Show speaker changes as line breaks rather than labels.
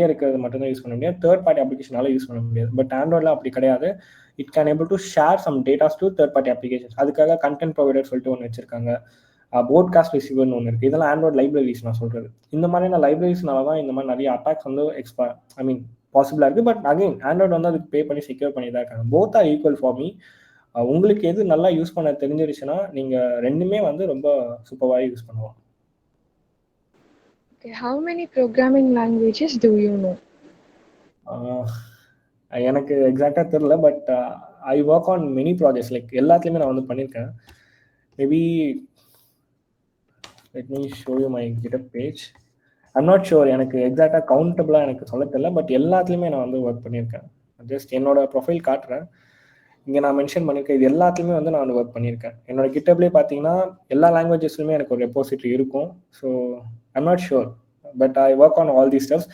இருக்கிறது மட்டும்தான் யூஸ் பண்ண முடியாது, தேர்ட் பார்ட்டி அப்ளிகேஷனால யூஸ் பண்ண முடியாது. பட் ஆண்ட்ராய்டில் அப்படி கிடையாது. It can able to share some datas to third party applications. அதுக்காக கண்டென்ட் ப்ரொவைடர் சொல்லிட்டு ஒன்று வச்சிருக்காங்க, போட்காஸ்ட் ரிசீவர்னு ஒன்று இருக்குது. இதெல்லாம் ஆண்ட்ராய்ட் லைப்ரரிஸ் நான் சொல்கிறது. இந்த மாதிரியான லைப்ரரிஸ்னால தான் இந்த மாதிரி நிறைய அட்டாக்ஸ் வந்து பாசிபிளாக இருக்குது. பட் அகைன் ஆண்ட்ராய்டு வந்து அதுக்கு பே பண்ணி செக்யூர் பண்ணி தான் இருக்காங்க. Both are equal for me. உங்களுக்கு எது நல்லா யூஸ் பண்ண தெரிஞ்சிருச்சுன்னா நீங்கள் ரெண்டுமே வந்து ரொம்ப சூப்பராக யூஸ் பண்ணலாம்.
Okay, how many programming languages do you know?
எனக்கு எக்ஸாக்டாக தெரில, but I work on many projects. Like எல்லாத்துலேயுமே நான் வந்து பண்ணியிருக்கேன். Maybe let me show you my GitHub page. I'm not sure, எனக்கு எக்ஸாக்டாக கவுண்டபிளாக எனக்கு சொல்ல தெரியல, பட் எல்லாத்துலேயுமே நான் வந்து ஒர்க் பண்ணியிருக்கேன். ஜஸ்ட் என்னோட ப்ரொஃபைல் காட்டுறேன், இங்கே நான் மென்ஷன் பண்ணியிருக்கேன். இது எல்லாத்துலேயுமே வந்து நான் வந்து ஒர்க் பண்ணியிருக்கேன். என்னோட GitHubலேயே பார்த்தீங்கன்னா எல்லா லாங்குவேஜஸ்லையுமே எனக்கு ஒரு ரெப்போசிட்டரி இருக்கும். So I'm not sure, but I work on all these stubs.